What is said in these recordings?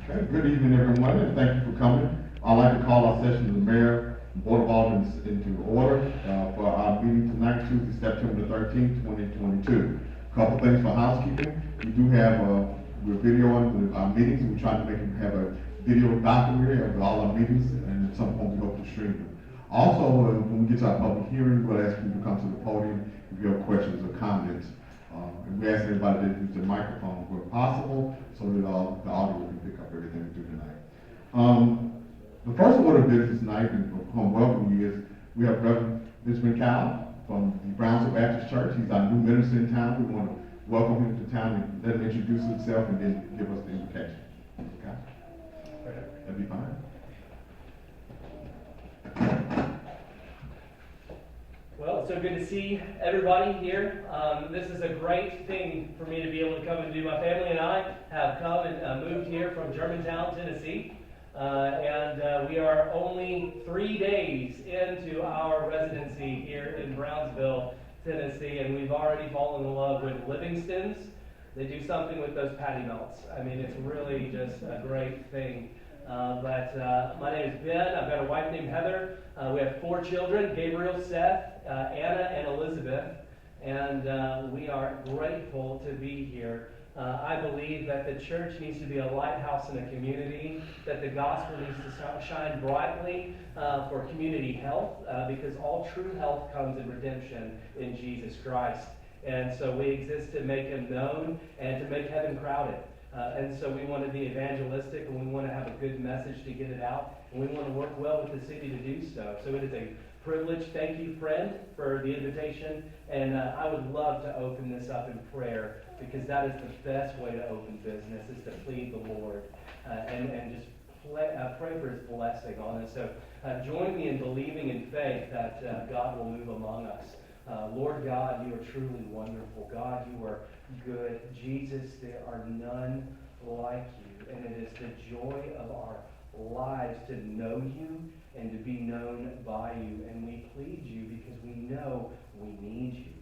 Okay, good evening, everyone, and thank you for coming. I'd like to call our session of the Mayor and Board of Aldermen into order for our meeting tonight, Tuesday, September the 13th, 2022. Couple things for housekeeping. We do have we're videoing our meetings, and we're trying to have a video documentary of all our meetings, and at some point we hope to stream them. Also, when we get to our public hearing, we'll ask people to come to the podium if you have questions or comments. And we ask everybody to use their microphone where possible so that the audio can pick up everything we do tonight. The first order of business tonight, and from welcome you, is we have Reverend Benjamin Cowell from the Brownsville Baptist Church. He's our new minister in town. We want to welcome him to town and let him introduce himself and then give us the invocation. Okay? That'd be fine. Well, it's so good to see everybody here. This is a great thing for me to be able to come and do. My family and I have come and moved here from Germantown, Tennessee. And we are only 3 days into our residency here in Brownsville, Tennessee, and we've already fallen in love with Livingston's. They do something with those patty melts. I mean, it's really just a great thing. But my name is Ben. I've got a wife named Heather. We have 4 children, Gabriel, Seth, Anna, and Elizabeth. And we are grateful to be here. I believe that the church needs to be a lighthouse in a community, that the gospel needs to shine brightly for community health, because all true health comes in redemption in Jesus Christ. And so we exist to make him known and to make heaven crowded. And so we want to be evangelistic, and we want to have a good message to get it out, and we want to work well with the city to do so. So it is a privilege. Thank you, friend, for the invitation, and I would love to open this up in prayer, because that is the best way to open business, is to plead the Lord and just pray for his blessing on us. So join me in believing in faith that God will move among us. Lord God, you are truly wonderful. God, you are good. Jesus, there are none like you. And it is the joy of our lives to know you and to be known by you. And we plead you because we know we need you.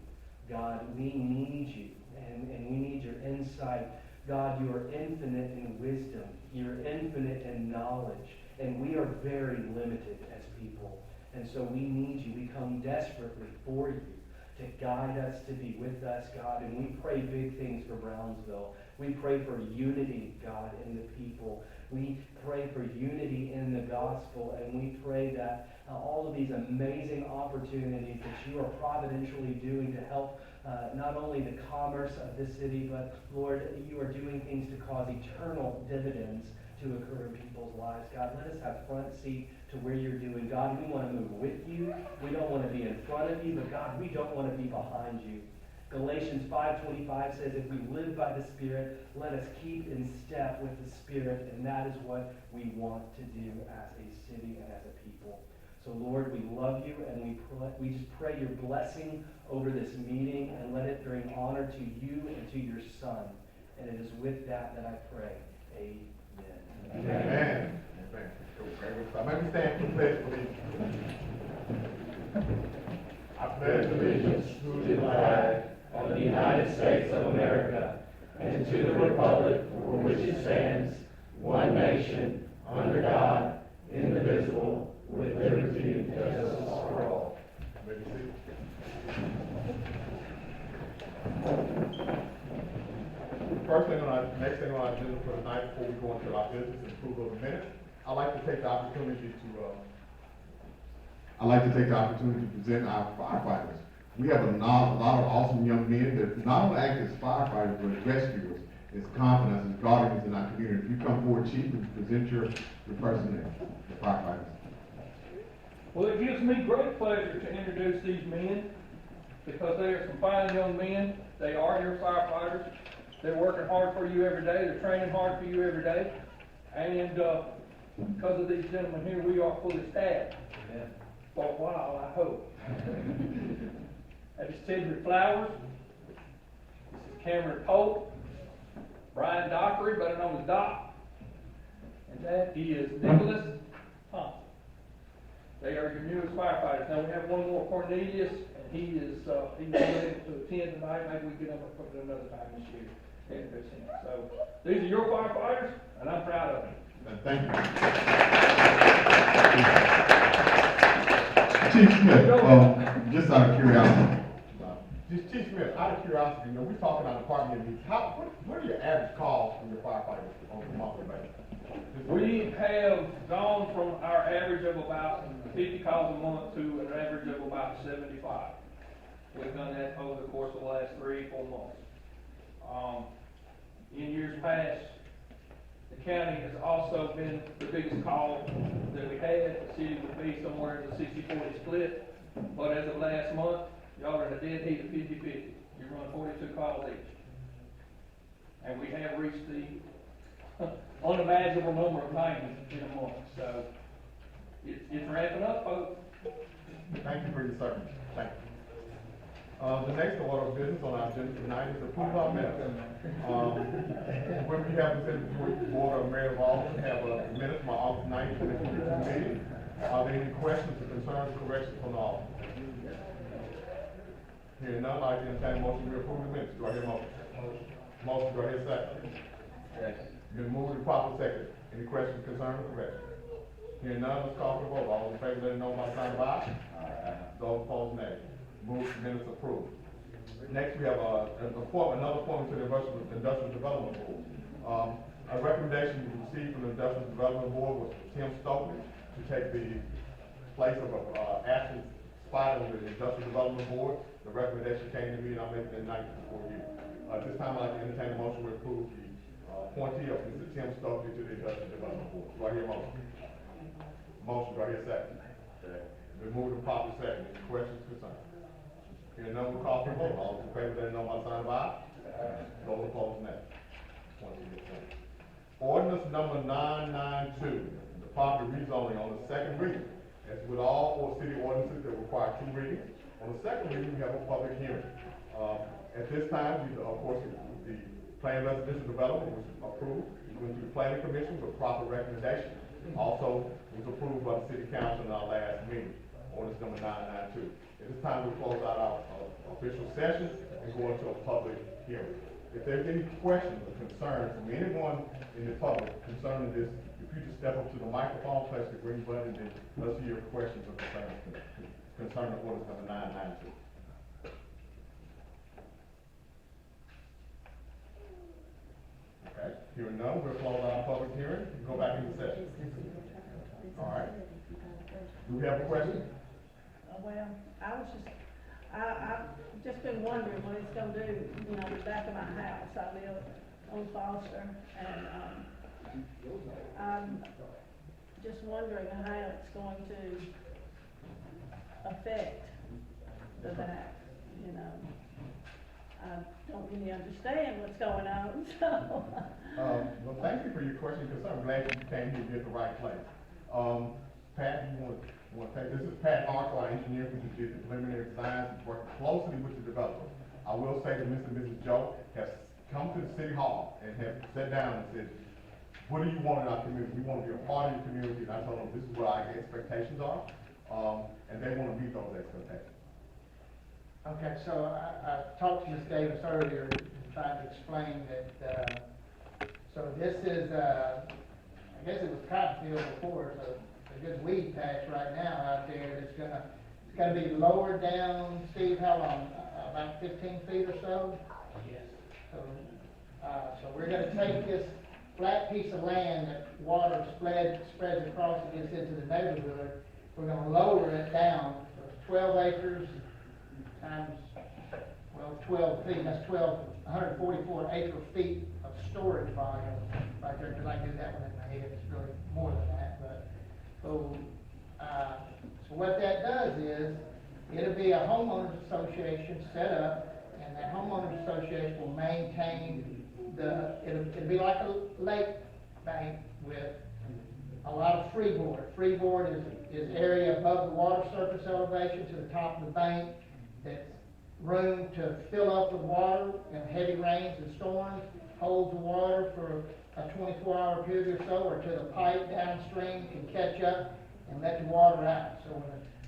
God, we need you. And we need your insight. God, you are infinite in wisdom. You're infinite in knowledge. And we are very limited as people. And so we need you. We come desperately for you to guide us, to be with us, God. And we pray big things for Brownsville. We pray for unity, God, in the people. We pray for unity in the gospel. And we pray that all of these amazing opportunities that you are providentially doing to help not only the commerce of this city, but, Lord, you are doing things to cause eternal dividends to occur in people's lives. God, let us have front seat to where you're doing. God, we want to move with you. We don't want to be in front of you, but God, we don't want to be behind you. Galatians 5:25 says, if we live by the Spirit, let us keep in step with the Spirit, and that is what we want to do as a city and as a people. So, Lord, we love you, and we just pray your blessing over this meeting, and let it bring honor to you and to your Son. And it is with that I pray. Amen. Amen. Amen. Let me stand for the pledge of allegiance. I pledge allegiance to the flag of the United States of America and to the republic for which it stands, one nation, under God, indivisible, with liberty and justice for all. Next thing on our agenda for tonight, before we go into our business and approval of the minutes, I'd like to take the opportunity to present our firefighters. We have a lot of awesome young men that not only act as firefighters, but as rescuers, as confidants, as guardians in our community. If you come forward, Chief, and present your person there, the firefighters. Well, it gives me great pleasure to introduce these men, because they are some fine young men. They are your firefighters. They're working hard for you every day. They're training hard for you every day. And because of these gentlemen here, we are fully staffed. Amen. For a while, I hope. That is Cedric Flowers. This is Cameron Pope. Brian Dockery, better known as Doc. And that is Nicholas Thompson. They are your newest firefighters. Now we have one more, Cornelius, and he's ready to attend tonight. Maybe we get him another time this year. 10%. So these are your firefighters, and I'm proud of them. Thank you. Chief Smith, just out of curiosity. Just Chief Smith, out of curiosity, you know, we're talking about department needs. What are your average calls from your firefighters on a monthly basis? We have gone from our average of about 50 calls a month to an average of about 75. We've done that over the course of the last 3-4 months. In years past, the county has also been the biggest call that we had. The city would be somewhere in the 60-40 split. But as of last month, y'all are in a dead heat of 50-50. You run 42 calls each. And we have reached the unimaginable number of 90 in a month. So it's ramping up, folks. Thank you for your service. Thank you. The next order of business on our agenda tonight is approval of minutes. When we have the Board of Mayor of Alderman have a minute from our August 9th, 2022 meeting. Are there any questions or concerns, corrections from the Alderman? Hearing none, I'd like to entertain a motion to approve the minutes. Do I hear a motion? Motion, do I hear a second? Second. Been moved and properly seconded. Any questions, concerns, or corrections? Hearing none, let's call for the vote. All in favor, let it know by sign of aye. Those opposed, nay. Move the minutes approved. Next, we have another appointment to the Industrial Development Board. A recommendation we received from the Industrial Development Board was for Tim Stokely to take the place of absent spot on the Industrial Development Board. The recommendation came to me, and I'm making it tonight before you. At this time, I'd like to entertain a motion to approve the appointee of Mr. Tim Stokely to the Industrial Development Board. Do I hear a motion? Motion, do I hear a second? Second. Been moved and properly second. Any questions, concerns? Hearing none, we'll call for a vote. All those in favor, let it know by the sign of aye. Those opposed, nay. Ordinance number 992, the property rezoning on the second reading. As with all city ordinances that require 2 readings, on the second reading, we have a public hearing. At this time, of course, the planned residential development was approved. It went to the planning commission with proper recommendation. Also, was approved by the city council in our last meeting, ordinance number 992. At this time, we'll close out our official session and go into a public hearing. If there's any questions or concerns from anyone in the public concerning this, if you just step up to the microphone, press the green button, and let's hear your questions or concerns concerning ordinance number 992. Okay, hearing none, we'll close our public hearing and go back into session. All right. Do we have a question? Well, I've just been wondering what it's gonna do, you know, the back of my house. I live on Foster, and, I'm just wondering how it's going to affect the back, you know. I don't really understand what's going on, so. Well, thank you for your question, because I'm glad you came here at the right place. Pat, you want to take, this is Pat Harker, our engineer, who did the preliminary designs and worked closely with the developer. I will say that Mr. and Mrs. Joe have come to the city hall and have sat down and said, what do you want in our community? We want to be a part of your community, and I told them this is what our expectations are, and they want to meet those expectations. Okay, so I talked to Ms. Davis earlier, trying to explain that, so this is, I guess it was cotton field before, so a good weed patch right now out there. It's gonna be lowered down, Steve, how long? About 15 feet or so? Yes. So we're gonna take this flat piece of land that water spreads across and gets into the neighborhood. We're gonna lower it down, so it's 12 acres times, well, 12 feet, that's 144 acre feet of storage volume right there, because I do that one in my head, it's really more than that, but, so what that does is, it'll be a homeowners association set up, and that homeowners association will maintain it'll be like a lake bank with a lot of freeboard. Freeboard is area above the water surface elevation to the top of the bank. That's room to fill up with water in heavy rains and storms, holds the water for a 24-hour period or so, or till the pipe downstream can catch up and let the water out. So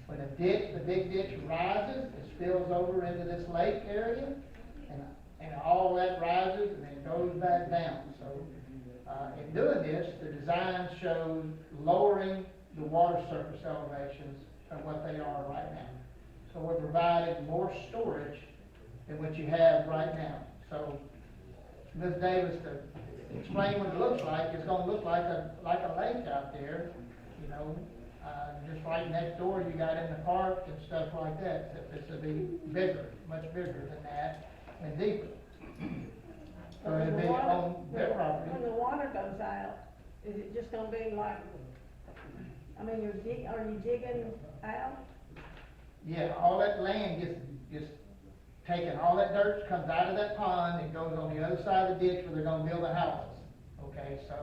when the big ditch rises, it spills over into this lake area, and all that rises and then goes back down. So, in doing this, the design shows lowering the water surface elevations from what they are right now. So we're providing more storage than what you have right now. So, Ms. Davis, to explain what it looks like, it's gonna look like a lake out there, you know, just right next door, you got in the park and stuff like that. This will be bigger, much bigger than that, and deeper. So When it'll the be water- on their when property. the water goes out, is it just gonna be like, I mean, are you digging out? Yeah, all that land gets taken, all that dirt comes out of that pond and goes on the other side of the ditch where they're gonna build the houses. Okay, so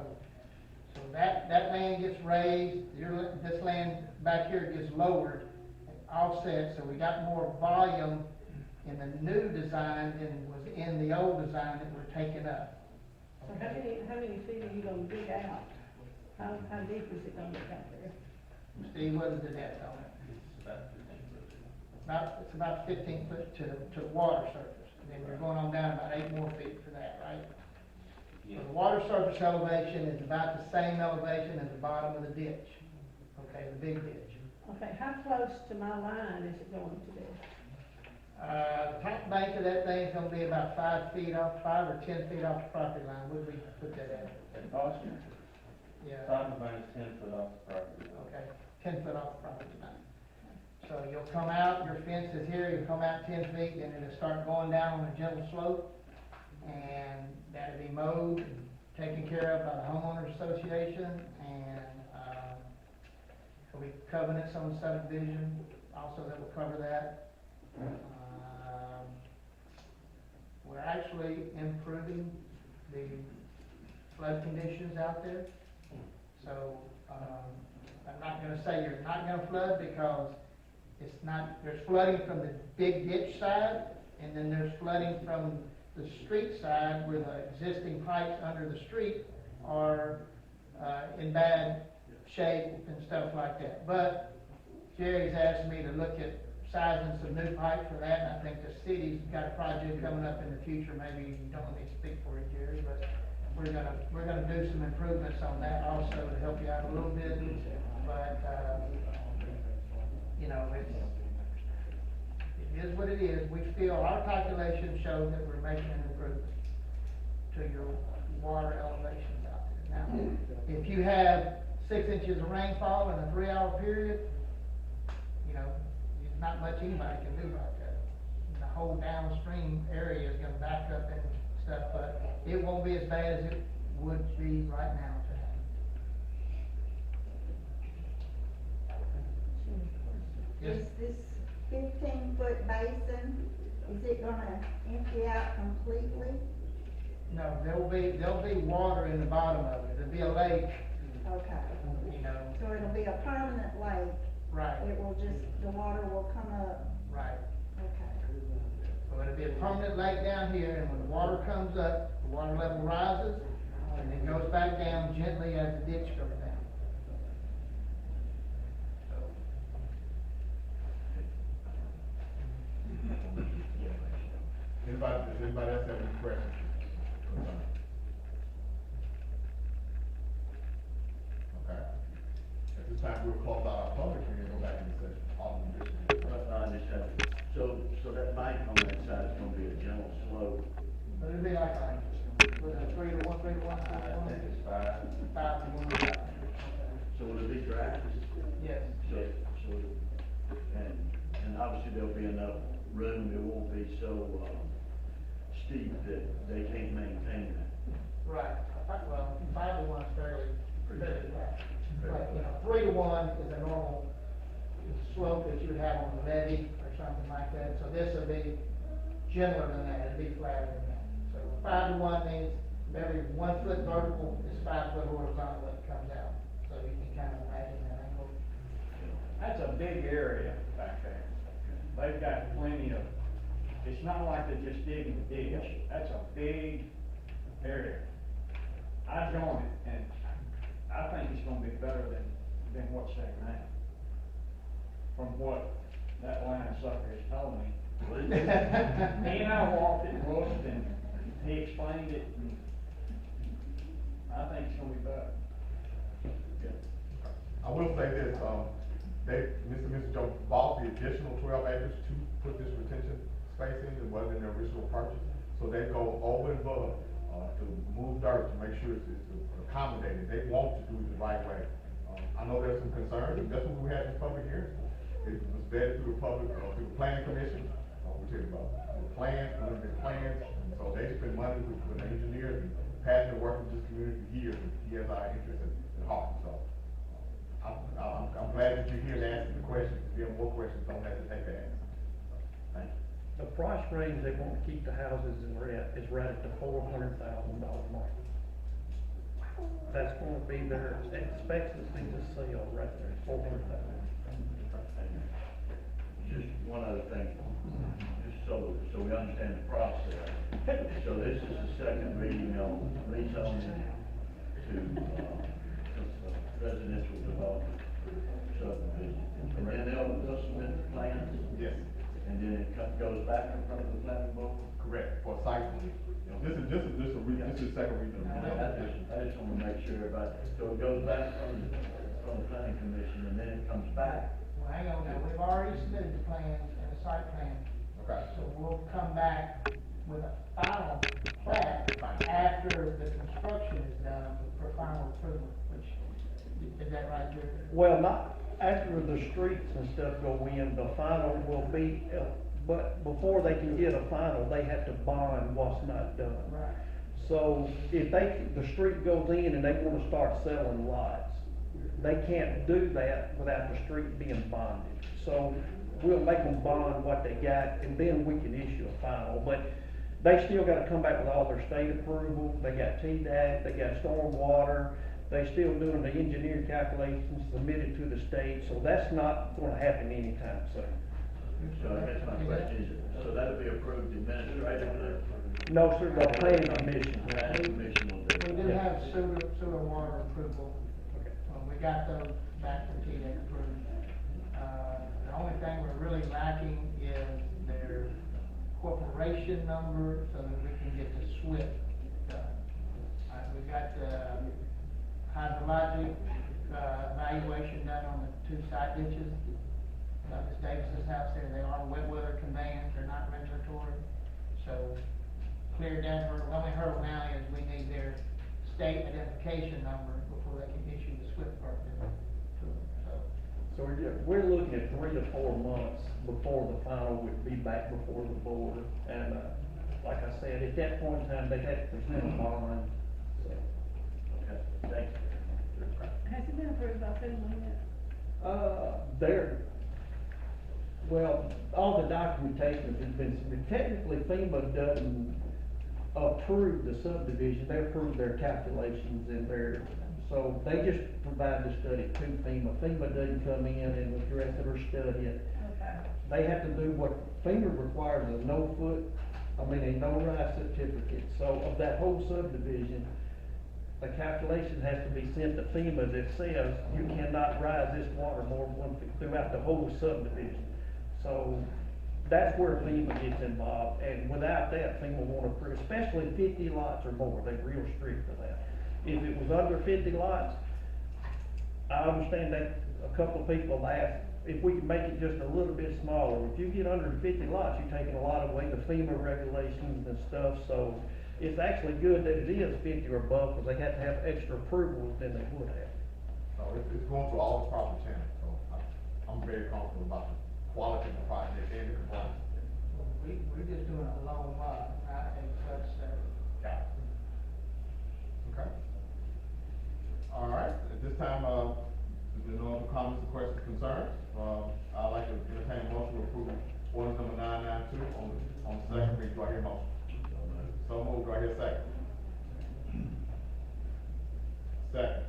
that land gets raised, this land back here gets lowered, and offset, so we got more volume in the new design than was in the old design that we're taking up. So how many feet are you gonna dig out? How deep is it gonna get out there? Steve, what is the depth on it? It's about 15 foot to the water surface, and then we're going on down about 8 more feet for that, right? So the water surface elevation is about the same elevation as the bottom of the ditch, okay, the big ditch. Okay, how close to my line is it going to be? Top bank of that thing's gonna be about 5 feet off, 5 or 10 feet off the property line, what did we put that at? And Austin, Yeah, top of mine is 10 foot off the property. okay, 10 foot off the property line. So you'll come out, your fence is here, you'll come out 10 feet, then it'll start going down on a gentle slope, and that'll be mowed and taken care of by the homeowners association, and, there'll be covenants on the subdivision, also that will cover that. We're actually improving the flood conditions out there. So, I'm not gonna say you're not gonna flood, because it's not, there's flooding from the big ditch side, and then there's flooding from the street side where the existing pipes under the street are, in bad shape and stuff like that. But Jerry's asked me to look at sizing some new pipe for that, and I think the city's got a project coming up in the future, maybe you don't want me to speak for it, Jerry, but we're gonna do some improvements on that also to help you out a little bit, but, you know, it is what it is. We feel, our calculations show that we're making an improvement to your water elevations out there. Now, if you have 6 inches of rainfall in a 3-hour period, you know, there's not much anybody can do about that. The whole downstream area is gonna back up and stuff, but it won't be as bad as it would be right now today. Yes. Is this 15-foot basin, is it gonna empty out completely? No, there'll be water in the bottom of it. There'll be a lake, Okay, you know, so it'll be a permanent lake, right, it will just, the water will come up, right. okay. So it'll be a permanent lake down here, and when the water comes up, the water level rises, and then goes back down gently as the ditch goes down. Does anybody else have any questions? Okay. At this time, we'll close out our public hearing and go back into session. Alderman Bishop. I understand. So that bank on that side is gonna be a gentle slope. But it'll be like, was it 3 to 1, 3 to 1, 5 to 1? I think it's 5. 5 to 1. So will it be dry? Yes. So, and obviously there'll be enough room, it won't be so, steep that they can't maintain that. Right. Well, 5 to 1 is fairly flat. But, you know, 3 to 1 is a normal slope that you would have on the levee or something like that. So this will be gentler than that, it'll be flatter than that. So 5 to 1 means every 1 foot vertical is 5 foot horizontal that comes out. So you can kind of imagine that angle. That's a big area back there. They've got plenty of, it's not like they're just digging a ditch. That's a big area. I joined it, and I think it's gonna be better than what's there now. From what that line sucker has told me, He and I walked it, looked, and he explained it, and I think it's gonna be better. I will say this, Mr. and Mrs. Joe bought the additional 12 acres to put this retention space in, it wasn't in their original purchase. So they go over and above, to move dirt, to make sure it's accommodated, they want to do it the right way. I know there's some concerns, and that's what we had in public hearings. It was vetted through the public, through the planning commission, we talked about the plans, preliminary plans, and so they spend money with engineers and passionate work with this community for years, and he has our interest at heart, so. I'm glad that you're here to answer the questions. If you have more questions, don't hesitate to ask. Thank you. The price range they want to keep the houses is right at the $400,000 mark. That's gonna be their expectancy to sell right there, 400,000. Just one other thing, just so we understand the process. So this is the second reading on rezoning to, residential development subdivision. And then they'll submit the plans, Yes, and then it goes back in front of the planning board? correct, for site plan. You know, this is the second reason. I just wanna make sure about, so it goes back from the planning commission, and then it comes back. Well, hang on now, we've already submitted the plans and the site plan, Okay. so we'll come back with a final plat after the construction is done for final approval, which, is that right, Jerry? Well, not after the streets and stuff go in, the final will be, but before they can get a final, they have to bond what's not done. Right. So if the street goes in and they wanna start selling lots, they can't do that without the street being bonded. So we'll make them bond what they got, and then we can issue a final, but they still gotta come back with all their state approval, they got TDAC, they got stormwater, they still doing the engineer calculations submitted to the state, so that's not gonna happen anytime soon. So I guess my question is, so that'll be approved administratively? No, sir, the planning commission. The planning commission will do it. We do have sewer water approval. We got those back from TDEC approved. The only thing we're really lacking is their corporation number so that we can get the SWIFT done. We got the hydrologic, evaluation done on the two side ditches. Ms. Davis's house there, they are wet weather conveyance, they're not regulatory. So clear down, the only hurdle now is we need their state identification number before they can issue the SWIFT permit to them, so. So we're looking at 3 to 4 months before the final would be back before the board. And, like I said, at that point in time, they had to present a bond, so. Okay, thank you. Has it been approved by FEMA yet? Well, all the documentation has been submitted. Technically, FEMA doesn't approve the subdivision, they approve their calculations and so they just provide the study to FEMA. FEMA doesn't come in and address it or study it. Okay. They have to do what FEMA requires, a no-rise certificate. So of that whole subdivision, a calculation has to be sent to FEMA that says you cannot rise this water more than 1 feet throughout the whole subdivision. So that's where FEMA gets involved, and without that, FEMA won't approve, especially 50 lots or more, they're real strict for that. If it was under 50 lots, I understand that a couple of people asked if we could make it just a little bit smaller. If you get under 50 lots, you're taking a lot away the FEMA regulations and stuff, so it's actually good that it is 50 or above, because they have to have extra approvals than they would have. So it's going through all the proper channels, so I'm very comfortable about the quality of the project and the compliance. We're just doing a loan lot, not a such, Got it. Okay. All right, at this time, if there are no other comments or questions or concerns, I'd like to entertain a motion to approve ordinance number 992 on the second read. Do I hear a motion? So moved. Do I hear a second? Second.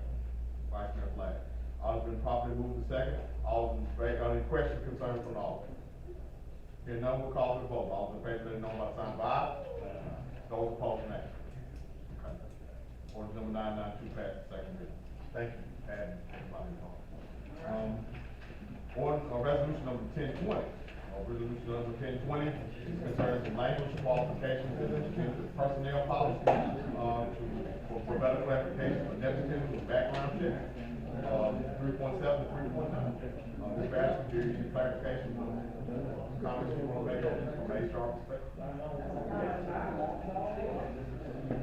Vice Mayor Flag. All has been properly moved to second. All in favor, any questions, concerns from all? Hearing none, we'll call for the vote. All in favor, let it know by sign of aye. Those opposed, nay. Okay. Ordinance number 992 passed second reading. Thank you, Pat, and everybody involved. Resolution number 1020, Resolution number 1020 concerns the language qualifications in the personnel policy, for better clarification of nepotism and background check. 3.7 to 3.9. Ms. Bass, do you need clarification on comments you want to make from HR perspective?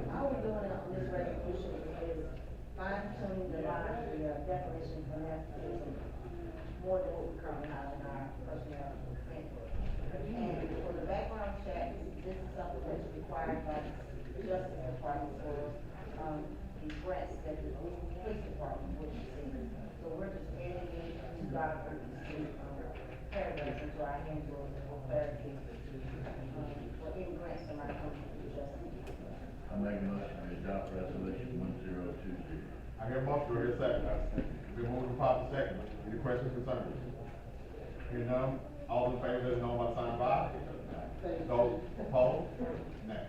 All we're doing on this resolution is fine tuning the line, the definition for nepotism more than what we currently have in our personnel handbook. And for the background check, this is something that's required by the Justice Department for, the grants that the police department would receive. So we're just adding in to our paragraphs into our handbook for clarification, for any grants that might come from the justice. I make a motion to adopt resolution 1020. I hear a motion, do I hear a second? Been moved and properly second. Any questions, concerns? Hearing none, all in favor, let it know by sign of aye. Those opposed? Nay.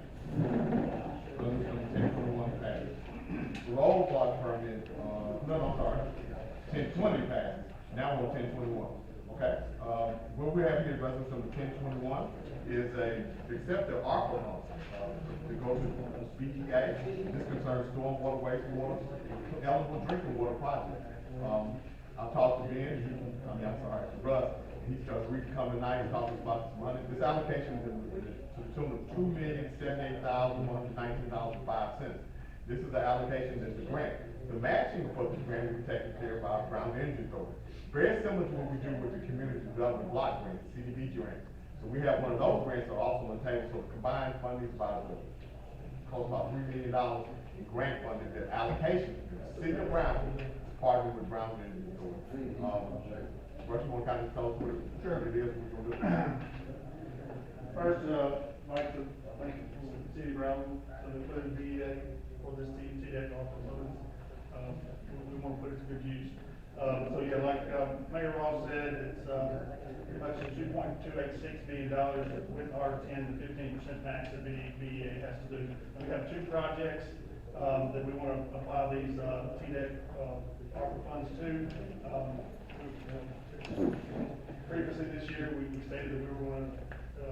Resolution 1021 passes. The roll call permit, I'm sorry, 1020 passes. Now we're on 1021. Okay, what we have here is resolution number 1021 is accept the ARPA loan, to go to BGA. This concerns stormwater, wastewater, eligible drinking water projects. I talked to Russ, he's just come tonight and talking about this money. This allocation is to the tune of $2,078,119.05. This is the allocation that's the grant. The matching for this grant will be taken care of by our Brownsville Energy Authority. Very similar to what we do with the community development block grants, CDB grants. So we have one of those grants that are also on the table, so the combined funding is about $3 million in grant funding, that allocation, the city of Brownsville is partnering with Brownsville Energy Authority. Russ, you want to kind of tell us what it is we're going to do? First, I'd like to thank the city of Brownsville for including BEA for this TDEC offer funds. We want to put it to good use. So yeah, like Mayor Ross said, it's much as $2.286 billion with our 10 to 15% max that BEA has to do. And we have two projects that we want to apply these TDEC offer funds to. Previously this year, we stated that we were going to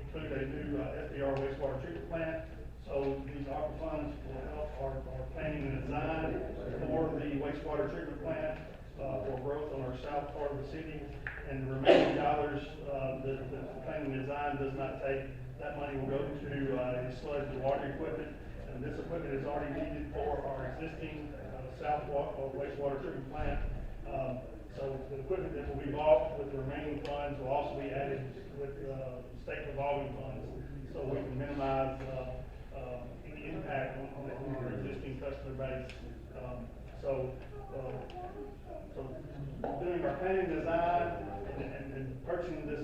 include a new SDR wastewater treatment plant. So these ARPA funds will help our planning and design for the wastewater treatment plant for growth on our south part of the city. And the remaining dollars that the planning and design does not take, that money will go to sludge and water equipment. And this equipment is already needed for our existing south wastewater treatment plant. So the equipment that will be bought with the remaining funds will also be added with state revolving funds, so we can minimize any impact on our existing customer base. So doing our planning design and purchasing this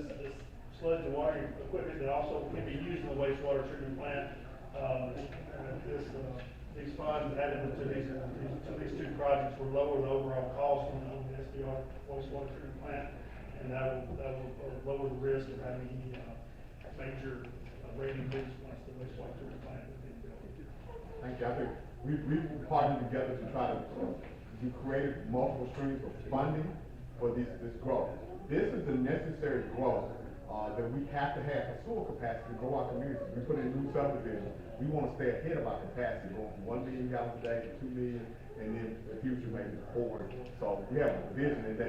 sludge and water equipment that also can be used in the wastewater treatment plant. These funds added to these two projects will lower the overall cost on the SDR wastewater treatment plant, and that will lower the risk of having any major rating increase once the wastewater treatment plant is being built. Thank you. I think we've partnered together to try to do creative multiple streams of funding for this growth. This is the necessary growth that we have to have for sewer capacity to grow our communities. We put in new subdivisions. We want to stay ahead of our capacity, going from 1 million gallons a day to 2 million, and then the future maybe forward. So we have a vision, and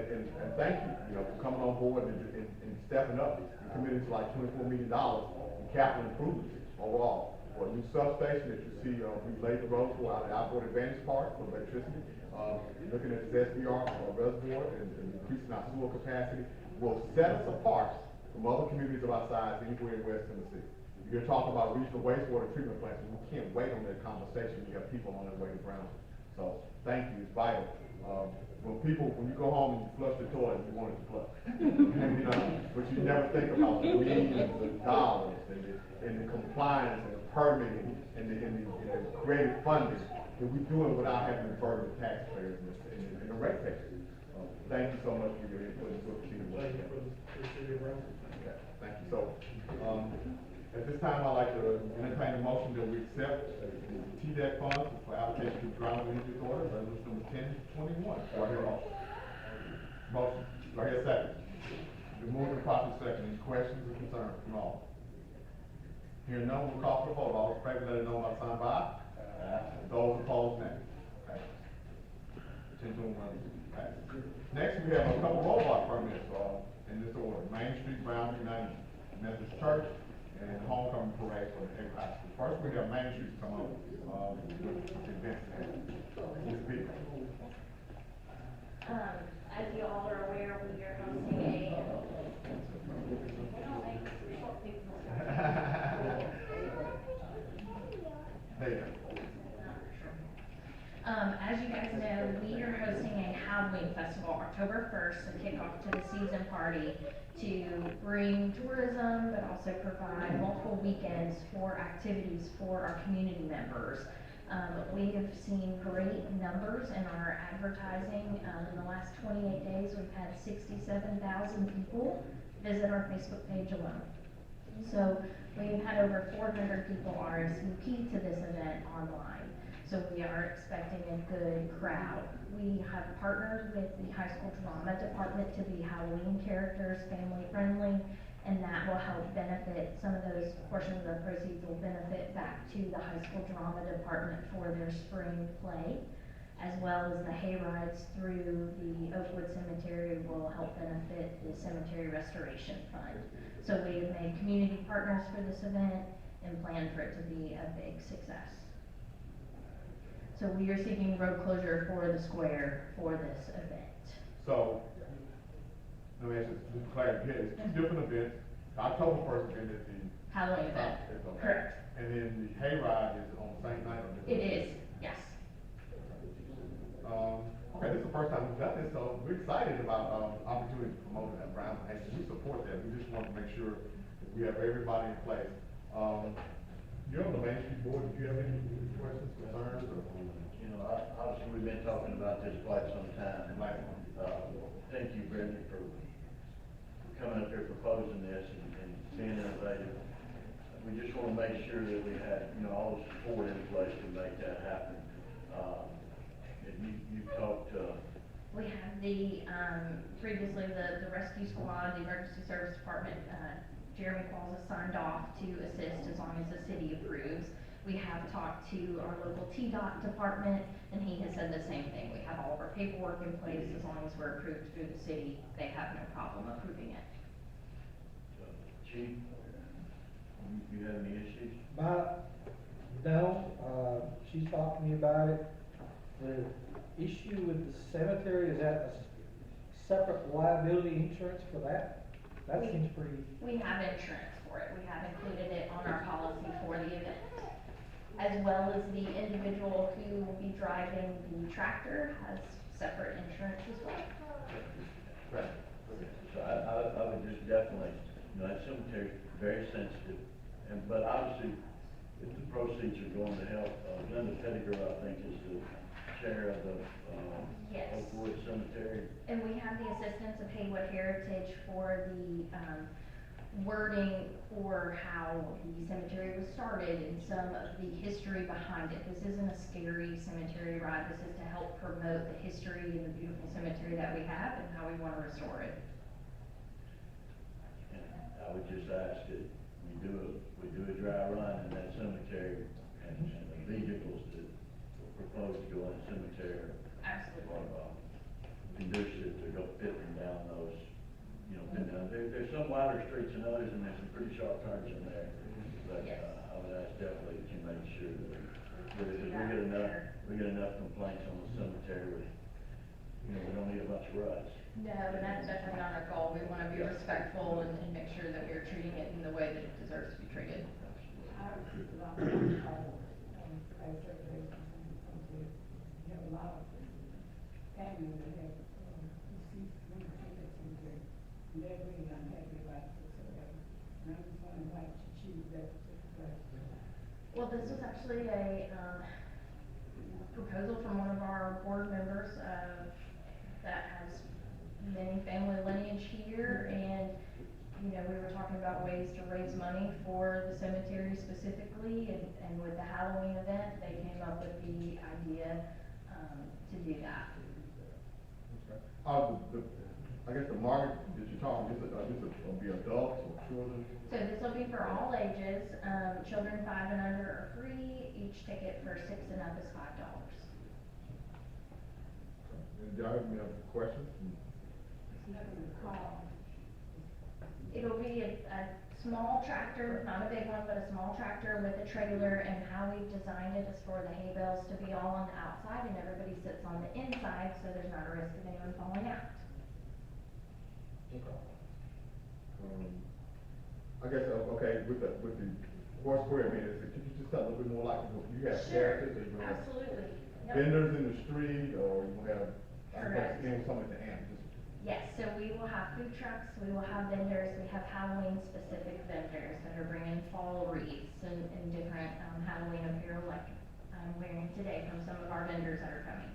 thank you, for coming on board and stepping up and committing to like $24 million in capital improvements overall. For a new substation that you see, we laid the road for out of the Outboard Advantage Park for electricity. Looking at this SBR reservoir and increasing our sewer capacity will set us apart from other communities of our size anywhere in West Tennessee. You're talking about regional wastewater treatment plants, and we can't wait on that conversation. You have people on their way to Brownsville. So thank you, it's vital. When you go home and you flush the toilet, you want it to flush. But you never think about the millions of dollars and the compliance and the permitting and the creative funding that we do it without having to burden the taxpayers and the ratepayers. Thank you so much for your input into the city. Okay, thank you. So, at this time, I'd like to entertain a motion that we accept the TDEC funds for allocation to Brownsville Energy Authority, resolution number 1021. Do I hear a motion? Motion. Do I hear a second? The moving properly second, any questions or concerns from all? Hearing none, we'll call for the vote. All in favor, let it know by the sign of aye. Those opposed, nay. Okay. 10 to 1, okay. Next, we have a couple roadblock permits, in this order. Main Street, Brownsville United Methodist Church, and homecoming parade for the Hayward High School. First, we have Main Street come up, with events there. Ms. Beaver. As you all are aware, we are hosting a, There. as you guys know, we are hosting a Halloween festival October 1st to kick off to the season party to bring tourism, but also provide multiple weekends for activities for our community members. We have seen great numbers in our advertising. In the last 28 days, we've had 67,000 people visit our Facebook page alone. So we've had over 400 people RSVP to this event online. So we are expecting a good crowd. We have partnered with the high school drama department to be Halloween characters, family friendly, and that will help benefit, some of those portions of the proceeds will benefit back to the high school drama department for their spring play, as well as the hay rides through the Oakwood Cemetery will help benefit the cemetery restoration fund. So we have made community partners for this event and plan for it to be a big success. So we are seeking road closure for the square for this event. So, let me ask you, just to clarify, it's two different events. October 1st event is the. Halloween event, Okay. correct. And then the hayride is on the same night or different? It is, yes. Okay, this is the first time we've done this, so we're excited about, opportunity to promote that Brownsville. Hey, we support that. We just want to make sure that we have everybody in place. You're on the Main Street Board. Do you have any questions, concerns, or? You know, obviously, we've been talking about this quite some time. Right. Thank you, Brittany, for coming up here proposing this and being innovative. We just want to make sure that we have, you know, all the support in place to make that happen. And you talked, We have the, previously the rescue squad, the emergency service department, Jeremy Qualls has signed off to assist as long as the city approves. We have talked to our local TDOT department, and he has said the same thing. We have all of our paperwork in place. As long as we're approved through the city, they have no problem approving it. Chief, you have any issues? No, she's talked to me about it. The issue with the cemetery, is that a separate liability insurance for that? That seems pretty. We have insurance for it. We have included it on our policy for the event, as well as the individual who will be driving the tractor has separate insurance as well. Right. So I would just definitely, you know, that cemetery is very sensitive, but obviously, if the proceeds are going to help, Linda Pettigrew, I think, is the chair of the, Yes. Oakwood Cemetery. And we have the assistance of Haywood Heritage for the, wording for how the cemetery was started and some of the history behind it. This isn't a scary cemetery ride. This is to help promote the history and the beautiful cemetery that we have and how we want to restore it. And I would just ask that we do a dry run in that cemetery, and the vehicles that propose to go in the cemetery Absolutely. are conducive to go fitting down those, you know, there's some wider streets than others, and there's some pretty sharp turns in there. But, Yes. I would ask definitely that you make sure that, we get enough complaints on the cemetery with, you know, we don't need a bunch of ruts. No, and that's definitely not our goal. We want to be respectful and make sure that we're treating it in the way that it deserves to be treated. Well, this was actually a, proposal from one of our board members, that has many family lineage here, and, you know, we were talking about ways to raise money for the cemetery specifically, and with the Halloween event, they came up with the idea, to do that. The I guess the market that you're talking, this is gonna be adults or children? So this will be for all ages, children 5 and under are free, each ticket for 6 and up is $5. And y'all have any other questions? It'll be a small tractor, not a big one, but a small tractor with a trailer, and how we've designed it is for the hay bales to be all on the outside and everybody sits on the inside, so there's not a risk of anyone falling out. I guess, okay, with the horse square, I mean, could you just tell a little bit more like, you have Sure, characters, or you have absolutely. Yep. vendors in the street, or you have, Correct. something at the end, just. Yes, so we will have food trucks, we will have vendors, we have Halloween specific vendors that are bringing fall wreaths and different, Halloween apparel like I'm wearing today from some of our vendors that are coming.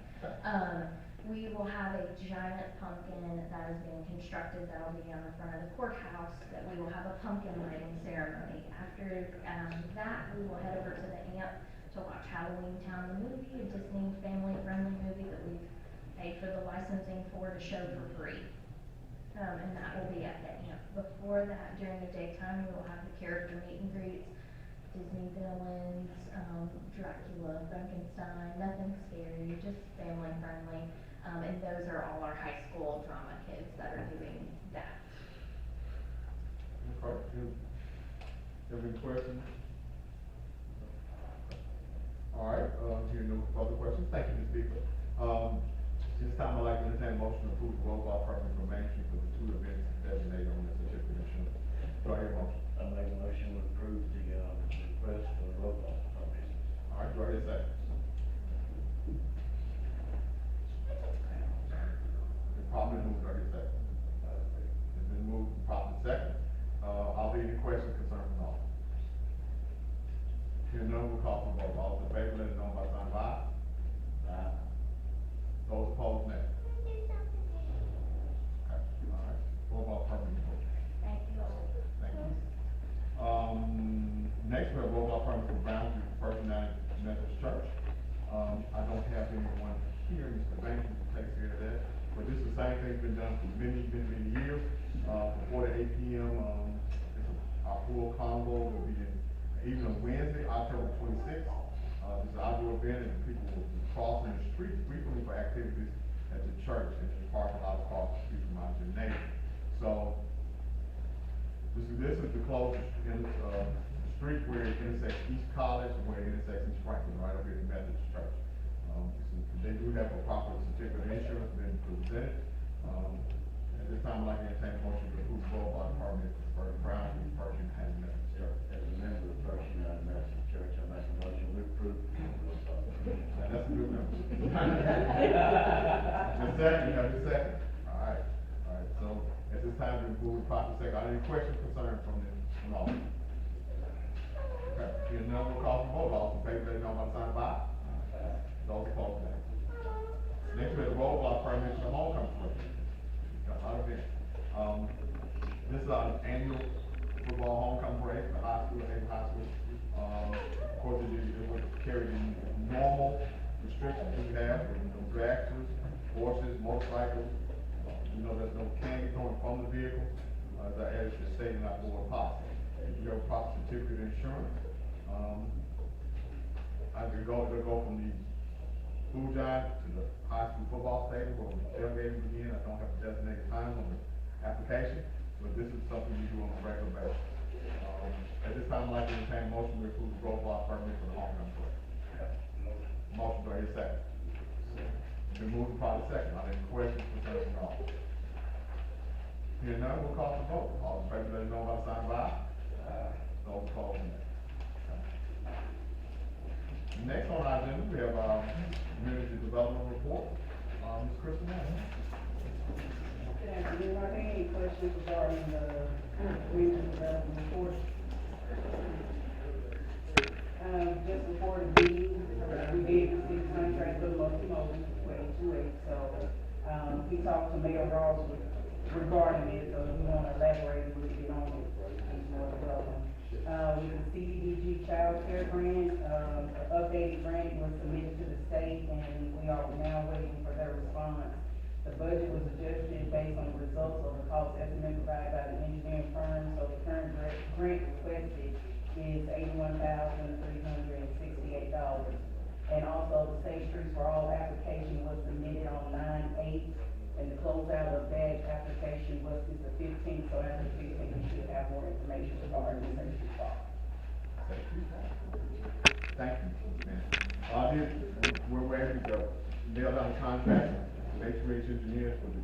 We will have a giant pumpkin that is being constructed, that'll be on the front of the courthouse, that we will have a pumpkin lighting ceremony. After, that, we will head over to the AMP to watch Halloween Town, the movie, a Disney family-friendly movie that we've paid for the licensing for to show for free. And that will be at the AMP. Before that, during the daytime, we will have the character meet and greets, Disney villains, Dracula, Frankenstein, nothing scary, just family friendly. And those are all our high school drama kids that are doing that. Okay, you have any questions? All right, hearing no further questions, thank you, Ms. Beaver. This time I'd like to entertain a motion to approve the roll call permit for Main Street for the 2 events designated on the certificate of insurance. Do I hear a motion? I make a motion to approve the, request for the roll call permit. All right, do I hear a second? It's probably moved, do I hear a second? It's been moved, probably second. I'll be any questions concerning the law. Hearing none, we'll call for the vote. All in favor, let it know by sign of aye. Aye. Those opposed, nay. Okay, all right. Roll call permit. Thank you all. Thank you. Next, we have roll call permit for Brownsville First United Methodist Church. I don't have anyone here, Mr. Banks, who takes care of that, but this is the same thing's been done for many years. Before the 8 p.m., our full combo will be even on Wednesday, October 26th. This is an outdoor event, and people will be crossing the street frequently for activities at the church, and the parking lot across the street from our gymnasium. So, this is the closest street where it intersects East College and where it intersects East Franklin, right over here at the Methodist Church. They do have a proper certificate of insurance been presented. At this time, I'd like to entertain a motion to approve the roll permit for Brownsville First United Methodist Church. As a member of First United Methodist Church, I make a motion to approve the roll call permit. And that's a good number. The second, you have the second. All right, so at this time, we move to proper second. Are there any questions concerning from all? Okay, here's none, we'll call for vote. All in favor, let it know by the sign of aye. Those opposed, nay. Next, we have the roll call permit for the homecoming parade. Got a lot of it. This is our annual football homecoming parade for the high school, Haven High School. Of course, it would carry the normal restrictions we have, with no tractors, horses, motorcycles. There's no candy going from the vehicle, as I stated in our board policy. If you have a proper certificate of insurance, it'll go from the food giant to the high school football stadium where the tailgating begin. I don't have a designated time on the application, but this is something we do on a regular basis. At this time, I'd like to entertain a motion to approve the roll call permit for the homecoming parade. Motion, do I hear a second? Been moved to probably second. Are there any questions concerning the all? Hearing none, we'll call for vote. All in favor, let it know by the sign of aye. Those opposed, nay. Next on our agenda, we have our community development report. Ms. Kristen. Good afternoon. Are there any questions regarding the community development report? Just before the meeting, we did receive contract with locomotive for 828, so, we talked to Mayor Ross regarding it, so we want to elaborate a little bit on it. He's more than welcome. With the CDBG Child Care Grant, an updated grant was submitted to the state, and we are now waiting for their response. The budget was adjusted based on the results of the cost estimate provided by the engineering firm. So the current grant requested is $81,368. And also, the state streets for all application was submitted on 9/8, and the closeout of that application is the 15th, so after the 15th, we should have more information regarding the state street fall. Thank you, man. We're ready to nail down the contract, HVAC engineers for the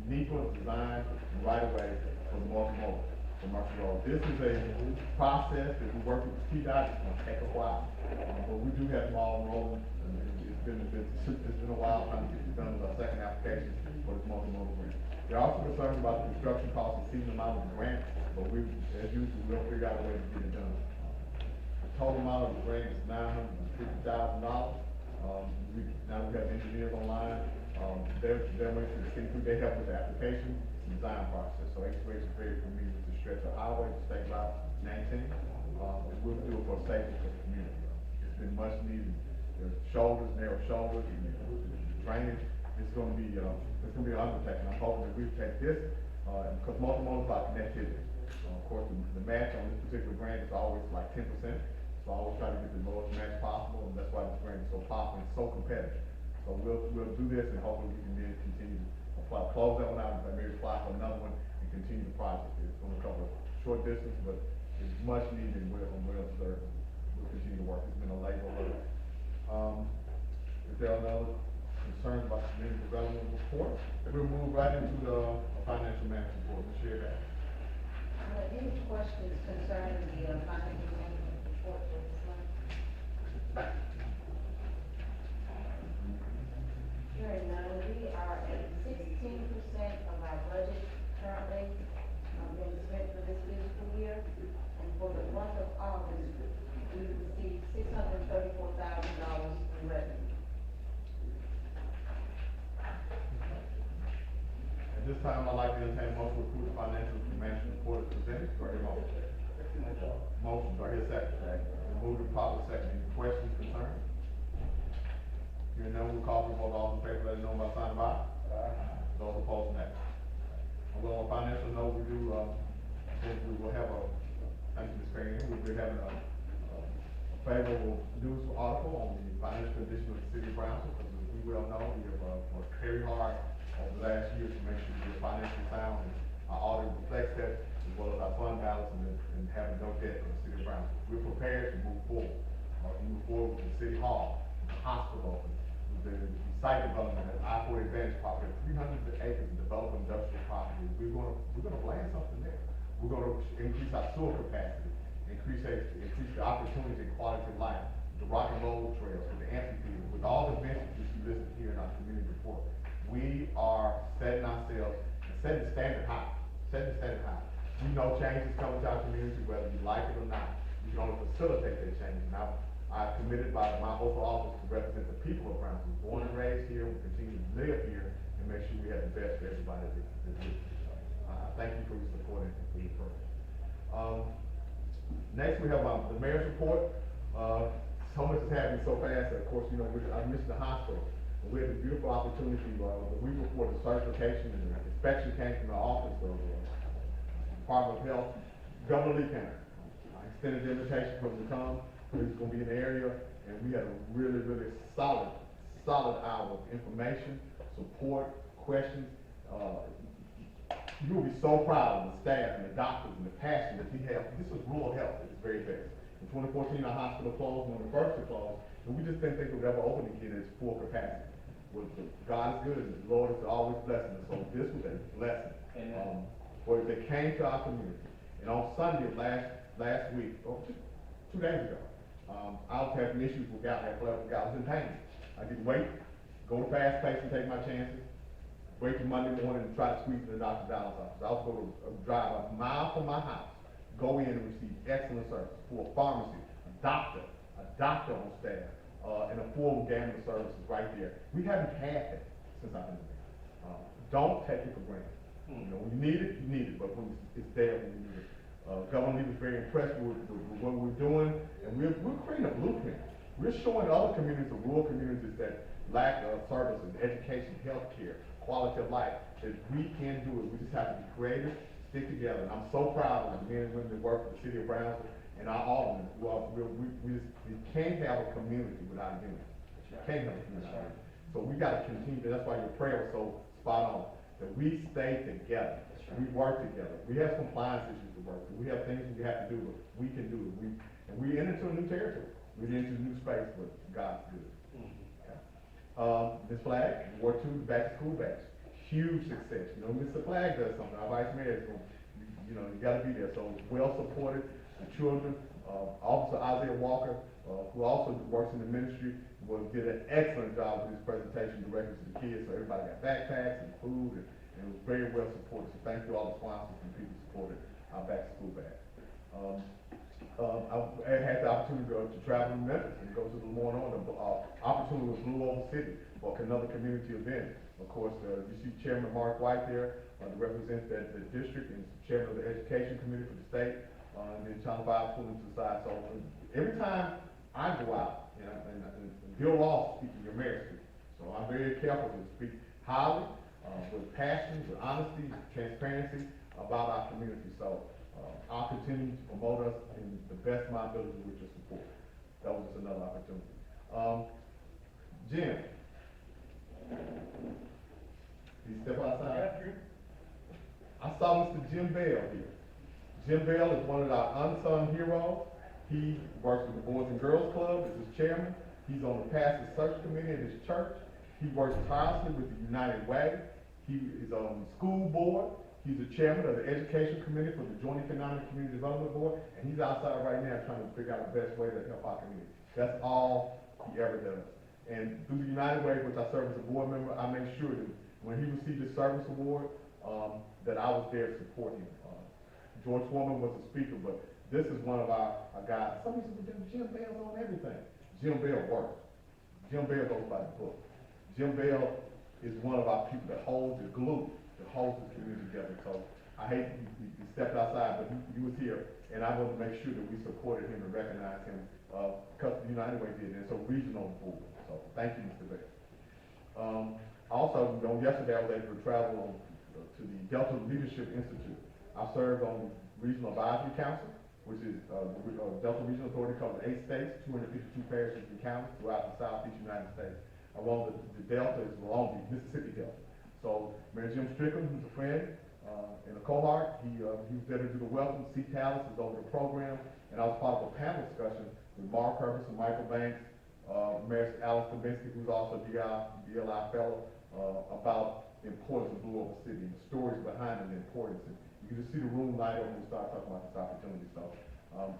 NEPA design and right away for the multimodal commercial road. This is a process that we work with TDOT, it's gonna take a while. But we do have them all rolling, and it's been a while trying to get this done with our second application for this multimodal grant. They're also concerned about the construction costs and seeing the amount of the grant, but we, as usual, we'll figure out a way to get it done. The total amount of the grant is $950,000. Now we have engineers online, they're waiting to see who they help with the application, design process. So HVAC is very familiar with the stretch of highway, state route 19, and we'll do it for safety for the community. It's been much needed. There's shoulders, narrow shoulders, and drainage. It's gonna be an undertaking. I'm hoping that we take this, because multimodal is about connectivity. Of course, the match on this particular grant is always like 10%. So I always try to get the lowest match possible, and that's why this grant is so popular and so competitive. So we'll do this, and hopefully we can then continue to apply, close that one out, and maybe apply for another one, and continue the project. It's gonna cover short distance, but it's much needed and well deserved. We'll continue to work. It's been a labor of love. If there are no concerns about the community development report, then we'll move right into the financial management report. Ms. Shear. Any questions concerning the financial management report for this month? Hearing none, we are at 16% of our budget currently being spent for this fiscal year. And for the month of August, we received $634,000 in revenue. At this time, I'd like to entertain a motion to approve the financial management report as presented. Do I hear a motion? Motion, do I hear a second? Move to proper second. Any questions, concerns? Hearing none, we'll call for the vote. All in favor, let it know by sign of aye. Those opposed, nay. Well, on financial note, we do, I think we will have thank you, Ms. Perry, we'll be having a favorable news article on the financial condition of the city of Brownsville, because as we well know, we have worked very hard over the last year to make sure we're financially sound, and our audit reflects that, as well as our fund balance and having no debt in the city of Brownsville. We're prepared to move forward with the city hall, the hospital, the site development at I-40 Advantage property, 300 acres of developed industrial property. We're gonna land something there. We're gonna increase our sewer capacity, increase the opportunity and quality of life, the rock and roll trails, with the amphitheater, with all the events that you listed here in our community report. We are setting the standard high. We know change is coming to our community, whether you like it or not. We can only facilitate that change. Now, I'm committed by my oath of office to represent the people of Brownsville, born and raised here, we continue to live here, and make sure we have the best for everybody that lives here. Thank you for your support and for your program. Next, we have the mayor's report. So much is happening so fast that, of course, I missed the hospital. And we had a beautiful opportunity the week before the certification and the inspection came from the office of the Department of Health. Governor Lee came. I extended the invitation for him to come. He was going to be in the area, and we had a really, really solid hour of information, support, questions. You will be so proud of the staff and the doctors and the passion that he has. This was rural health at its very best. In 2014, our hospital closed, one of the first to close, and we just didn't think it would ever open again at its full capacity. Well, God is good, and the Lord is always blessing us. So this was a blessing. For they came to our community. And on Sunday last week, 2 days ago, I was having issues with gout. I was in pain. I could wait, go to fast pace and take my chances, wait till Monday morning and try to squeeze in the Dr. Dallas office. I was going to drive a mile from my house, go in and receive excellent service for a pharmacy, a doctor on staff, and a full gamut of services right there. We haven't had that since I've been there. Don't take it for granted. When you need it, but when it's there when you need it. Governor Lee was very impressed with what we're doing, and we're creating a blueprint. We're showing other communities, the rural communities that lack services, education, health care, quality of life, that we can do it. We just have to be creative, stick together. And I'm so proud of the men and women that work for the city of Brownsville and our aldermen, who are, we can't have a community without unity. Can't have a community without unity. So we gotta continue, that's why your prayer was so spot on, that we stay together. We work together. We have compliance issues to work through. We have things we have to do, but we can do it. And we enter into a new territory. We enter into a new space, but God's good. Ms. Flagg, Ward 2, the back to school batch. Huge success. You know, Mr. Flagg does something. Our vice mayor is going, you gotta be there. So well supported. The children, Officer Isaiah Walker, who also works in the ministry, did an excellent job with his presentation directed to the kids. So everybody got backpacks and food, and it was very well supported. So thank you all the sponsors and people who supported our back to school batch. I had the opportunity to travel to Memphis and go to the Lemoyne on. The opportunity was Blue Oval City for another community event. Of course, you see Chairman Mark White there to represent the district, and Chairman of the Education Committee for the state, and then Channel 5 pulling to the side. So every time I go out, and Bill Ross speaking, your mayor speaking. So I'm very careful to speak highly, with passion, with honesty, transparency about our community. So I'll continue to promote us in the best of my ability with your support. That was just another opportunity. Jim, please step outside. I saw Mr. Jim Bell here. Jim Bell is one of our unsung heroes. He works with the Boys and Girls Club as his chairman. He's on the pastor search committee at his church. He works tirelessly with the United Way. He is on the school board. He's the chairman of the education committee for the Joint Economic Community Development Board, and he's outside right now trying to figure out the best way to help our community. That's all he ever does. And through the United Way, which I serve as a board member, I make sure that when he received his service award, that I was there to support him. George Foreman was the speaker, but this is one of our guys. Somebody said, Jim Bell's on everything. Jim Bell works. Jim Bell goes by the book. Jim Bell is one of our people that holds the glue, that holds the community together. So I hate he stepped outside, but he was here, and I wanted to make sure that we supported him and recognized him, because the United Way did, and it's a regional board. So thank you, Mr. Bell. Also, yesterday I was able to travel to the Delta Leadership Institute. I served on the Regional Advisory Council, which is Delta Regional Authority covers 8 states, 252 parishes and counties throughout the Southeast United States. Along the Delta is along the Mississippi Delta. So Mayor Jim Strickland, who's a friend and a cohort, he was there to do the welcome. C. Tallis is over the program, and I was part of a panel discussion with Mark Purvis and Michael Banks, Mayor Alice Dubinsky, who's also a BLI fellow, about the importance of Blue Oval City and the stories behind it and the importance. And you can just see the room light up when we start talking about this opportunity. So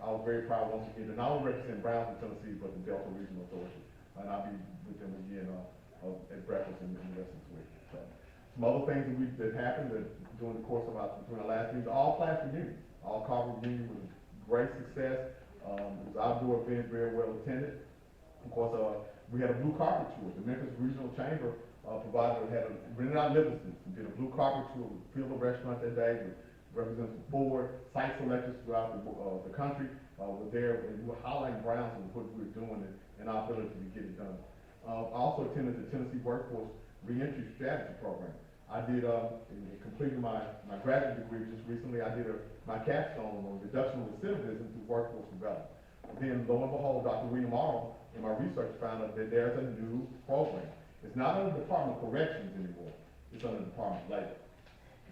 I was very proud once again to not only represent Brownsville, Tennessee, but the Delta Regional Authority. And I'll be with them again at breakfast in the rest of this week. So some other things that happened during the course of between our last meeting, all class reunion, all carver reunion was a great success. It was outdoor event, very well attended. Of course, we had a blue carpet tour. The Memphis Regional Chamber rented out Livingston, did a blue carpet tour with Field of Restaurant that day, with representatives of board, site selectors throughout the country were there, and we were highlighting Brownsville and what we were doing and our ability to get it done. I also attended the Tennessee Workforce Reentry Strategy Program. I did, completing my graduate degree just recently, I did my capstone on reduction of recidivism through workforce development. Then lo and behold, Dr. William Arnold in my research found out that there's a new program. It's not under the Department of Corrections anymore. It's under the Department of Labor.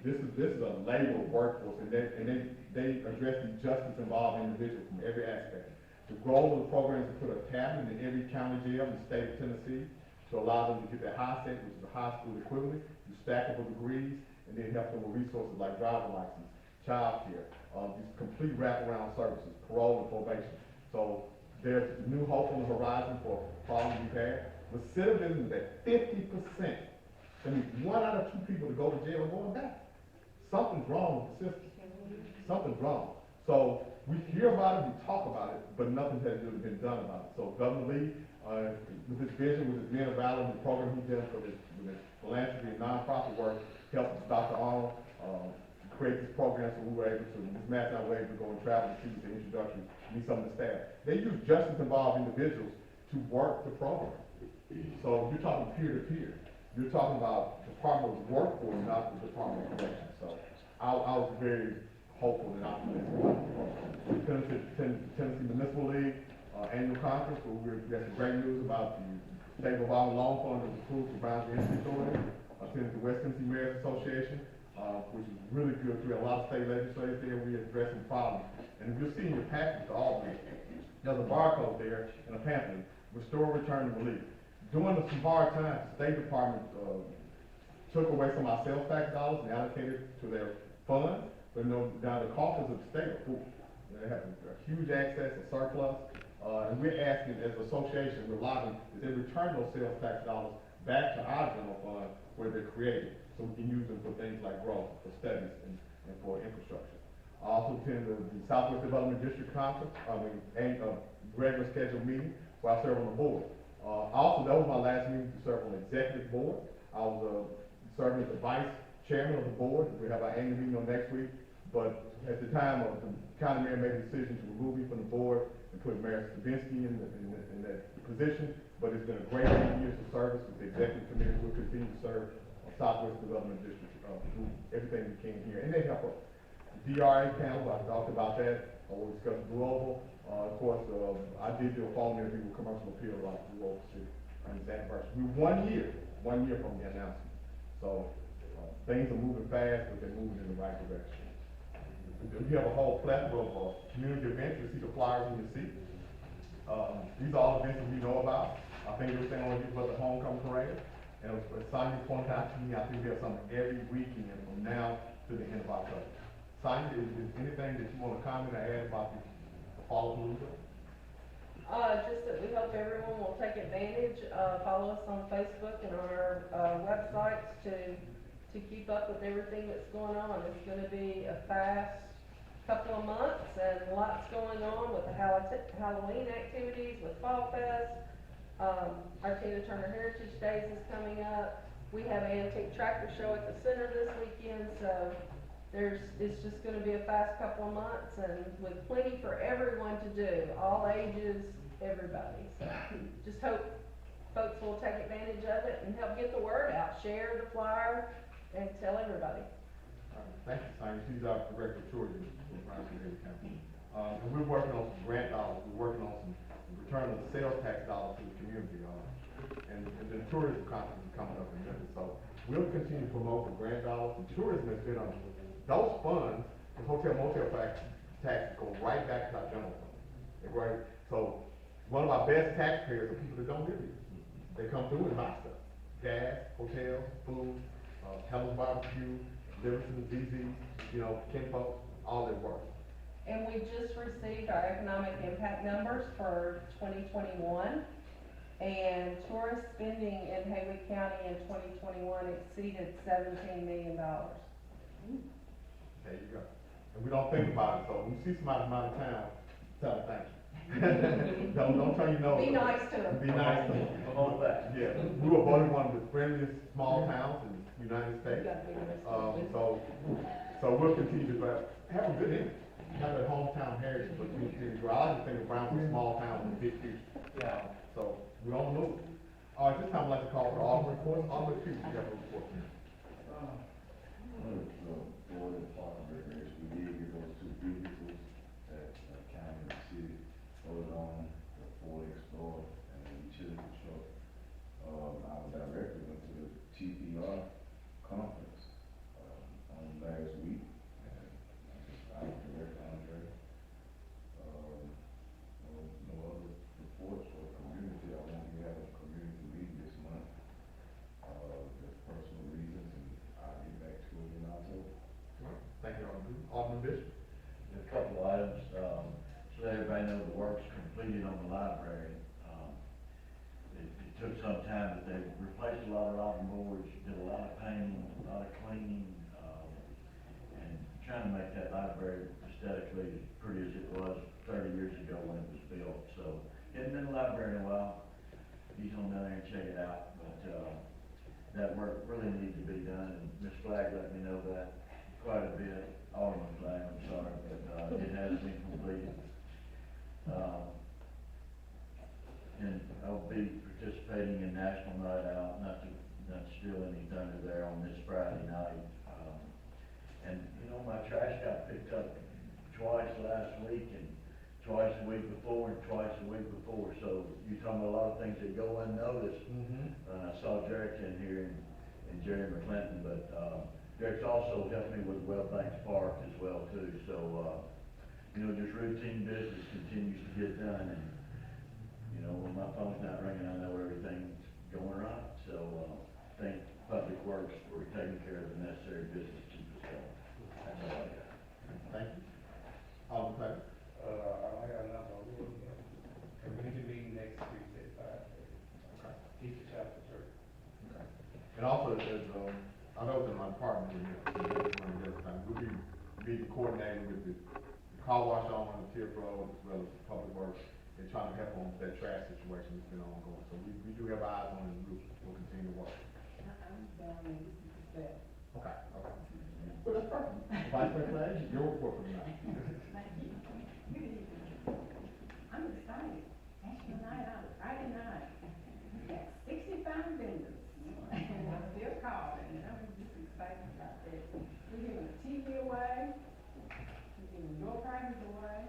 This is a labor workforce, and they address the justice involved individuals from every aspect. The goal of the program is to put a cabinet in every county jail in the state of Tennessee to allow them to get their high state, which is the high school equivalent, to stackable degrees, and then help them with resources like driver license, child care, these complete wraparound services, parole and probation. So there's new hope on the horizon for problems we've had. Recidivism is at 50%. That means 1 out of 2 people to go to jail are going back. Something's wrong with the system. Something's wrong. So we hear about it, we talk about it, but nothing has really been done about it. So Governor Lee, with his vision, with his Men of Valor, and the program he's done with his philanthropy and nonprofit work, helped Dr. Arnold create this program, so we were able to, Ms. Matt and I were able to go and travel and see the introduction, meet some of the staff. They use justice-involved individuals to work the program. So you're talking peer-to-peer. you're talking about Department of Workforce, not the Department of Corrections. So I was very hopeful and optimistic about the program. Tennessee Municipal League, annual conference, where we got some great news about the State Revolving Loan Fund that was approved for Brownsville Energy Authority. Tennessee West Tennessee Mayors Association, which is really good. We had a lot of state legislators there. We addressed some problems. And you'll see in your package to all of this, there's a barcode there and a pamphlet, Restore, Return, and Relief. During some hard times, the State Department took away some of our sales tax dollars and allocated to their funds. But now the coffers of the state are full. They have a huge excess, a surplus. And we're asking, as an association, we're lobbying, that they return those sales tax dollars back to our general fund where they're created, so we can use them for things like growth, for studies, and for infrastructure. I also attended the Southwest Development District Conference, regular scheduled meeting, where I serve on the board. Also, that was my last meeting to serve on the executive board. I was serving as the vice chairman of the board. We have our annual meeting on next week, but at the time, the county mayor made a decision to remove me from the board and put Mayor Stavinsky in that position. But it's been a great 8 years of service with the executive committee. We'll continue to serve Southwest Development District, do everything we can here. And they help us. The DRA panel, I talked about that. We'll discuss global. Of course, I did do a phone interview with Commercial Appeal about Blue Oak City and its anniversary. We're 1 year from the announcement. So things are moving fast, but they're moving in the right direction. We have a whole plethora of community events. You see the flyers in your seat. These are all events that we know about. I think we're saying on about the homecoming parade. And as Sonia pointed out to me, I think we have something every weekend from now to the end of October. Sonia, is anything that you want to comment or add about the fall of Louisville? Just that we hope everyone will take advantage, follow us on Facebook and on our, websites to keep up with everything that's going on. It's gonna be a fast couple of months and lots going on with the Halloween activities, with Fall Fest. Our Tina Turner Heritage Days is coming up. We have an antique tractor show at the center this weekend, so it's just gonna be a fast couple of months and with plenty for everyone to do, all ages, everybody. So just hope folks will take advantage of it and help get the word out, share the flyer and tell everybody. Thank you, Sonia. She's our director of tourism for Brownsville County. And we're working on some grant dollars. We're working on some return of the sales tax dollars to the community. And the tourism conference is coming up in Memphis. So we'll continue to promote the grant dollars. And tourism has been on those funds, the hotel motel tax go right back to our general fund. Right? So one of our best taxpayers are people that don't live here. They come through and buy stuff. Gas, hotel, food, Helen's Barbecue, Livingston, ZZ, Kinfolk, all their work. And we just received our economic impact numbers for 2021, and tourist spending in Haywood County in 2021 exceeded $17 million. There you go. And we don't think about it, so when you see somebody from out of town, tell them thank you. don't turn your nose. Be nice to them. Be nice to them. Hold back. Yeah, we were voted one of the friendliest small towns in the United States. So we'll continue to have a good image. Have that hometown heritage, but we continue to grow. I like to think of Brownsville small town with a big future. Yeah. So we're on the move. All right, this time I'd like to call for Alderman report. Alderman Pugh, you have a report. Board and Park and Recreation, we did get those two vehicles that county and the city voted on, the Ford Explorer and the utility truck. I directly went to the TPR conference, on last week, and I was direct Andre. No other reports for community. I won't be having a community meeting this month. There's personal reasons, and I'll get back to it in October. Thank you, Alderman. Alderman Bishop. A couple of items, so everybody knows the work's completed on the library. It took some time, but they replaced a lot of rocking boards, did a lot of painting, a lot of cleaning, and trying to make that library aesthetically as pretty as it was 30 years ago when it was built. So, hadn't been in the library in a while. You can go down there and check it out, but that work really needs to be done, and Ms. Flagg let me know that quite a bit. Alderman Flagg, I'm sorry, but it has been completed. And I'll be participating in National Night Out, not not steal any thunder there on this Friday night. And, you know, my trash got picked up twice last week, and twice the week before, and twice the week before, so you're talking about a lot of things that go unnoticed. I saw Derek in here and Jerry McClinton, but, Derek's also helped me with Well Banks Park as well too, so, you know, just routine business continues to get done, and, you know, when my phone's not ringing, I know everything's going right, so, thank Public Works for taking care of the necessary business to keep us going. That's all I got. Thank you. All in favor? I got another one. Community meeting next Tuesday at 5:30. Okay. Teacher chapter church. Okay. And also, as, I know it's in my department, we'll be coordinating with the car wash owner, the TIF road, as well as Public Works, and trying to help them with that trash situation that's been ongoing. So we do have eyes on it, and we'll continue to watch. I'm down there, this is that. Okay, okay. Well, that's perfect. Vice President, your report for tonight. Thank you. Good evening. I'm excited. National Night Out, Friday night. We got 65 vendors. And I'm still calling, and I'm just excited about that. We're giving a TV away, we're giving your prizes away,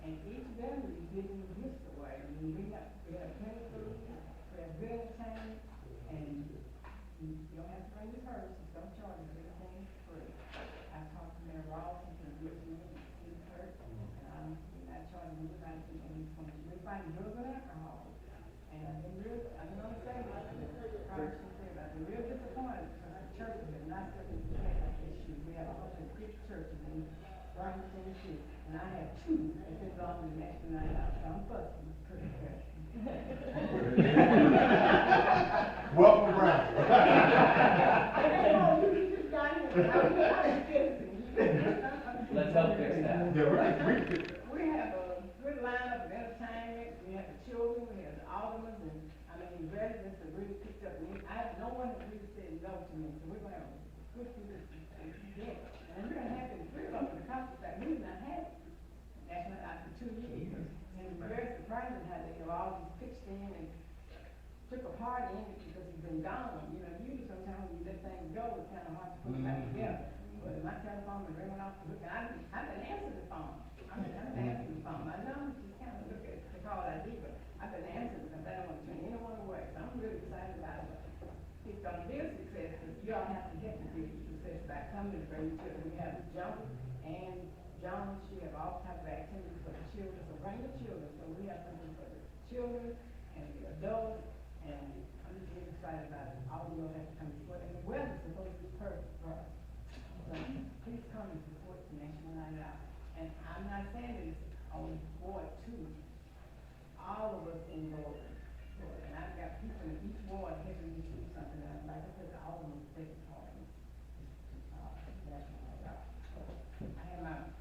and each vendor is giving gifts away. I mean, we have plenty of food, we have good entertainment, and you don't have to bring your purse, just don't charge us, everything is free. I talked to Mayor Ross, and he gives me his purse, and we're not charging anybody to any point. We're fighting drugs and alcohol. And I've been gonna say, like the prior should say, I've been real disappointed because the churches have not stepped into that issue. We have 150 churches in Brownsville, Tennessee, and I have 2 that belong to the National Night Out, so I'm fussing pretty good. Welcome, Brown. Let's help fix that. Yeah, we We have a good lineup of entertainment, we have the children, we have the aldermen, and, I mean, residents have really picked up, and no one has really said no to me, so we're gonna have a good event. And we're gonna have it free up for the cost of that, we've not had national out for 2 years. And it's very surprising how they have all these pitched in and took a part in it because he's been gone. You know, usually sometimes when you let things go, it's kind of hard to put it back together. But my telephone is ringing off the hook, and I've been answering the phone. I've been answering the phone. I know you just kind of look at the call ID, but I've been answering because I don't want to turn anyone away. So I'm really excited about it. It's gonna be a success, because you all have to get the big success by coming to bring children. We have Joe and John, she have all types of activities for the children, so bring the children. So we have something for the children and the adults, and I'm just really excited about it. All of you have to come support, and the weather's supposed to be perfect for us. So please come and support the National Night Out. And I'm not saying this on Ward 2, all of us in Ward. And I've got people in each ward helping me do something, and like I said, all of them take part in National Night Out. I have my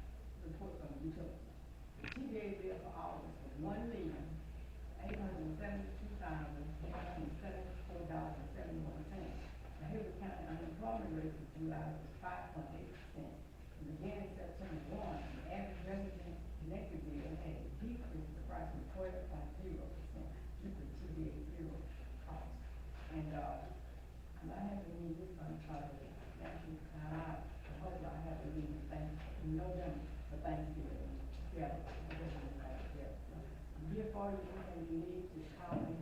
report from the utility. TVA bill for all of us was $1,872,874.71. Now, here we count the unemployment rate for July was 5.8%. And again, in September 1, the average resident connected bill had decreased approximately 12.0% due to TVA zero cost. And, I'm not having to leave this on Friday. Actually, I hope I have to leave November for Thanksgiving. Yeah, I'm here for you, and you need to call me.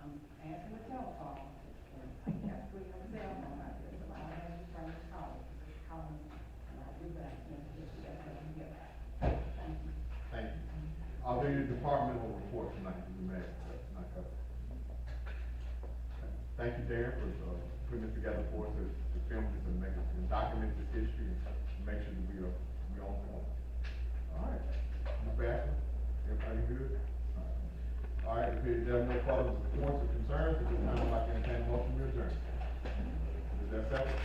I'm answering the telephone, and I got to put it on the cell phone out there, so I don't have any problem to call me, and I'll do that, and just that's what I'm here. Thank you. Thank you. I'll do your departmental report tonight, you may, not covered. Thank you, Darren, for, putting this together for us, to film this and make it, and document this history, and make sure that we are on point. All right, Ms. Bassler, everybody good? All right, if there are no further reports or concerns, at this time, I'd like to entertain a motion to adjourn. Is that second?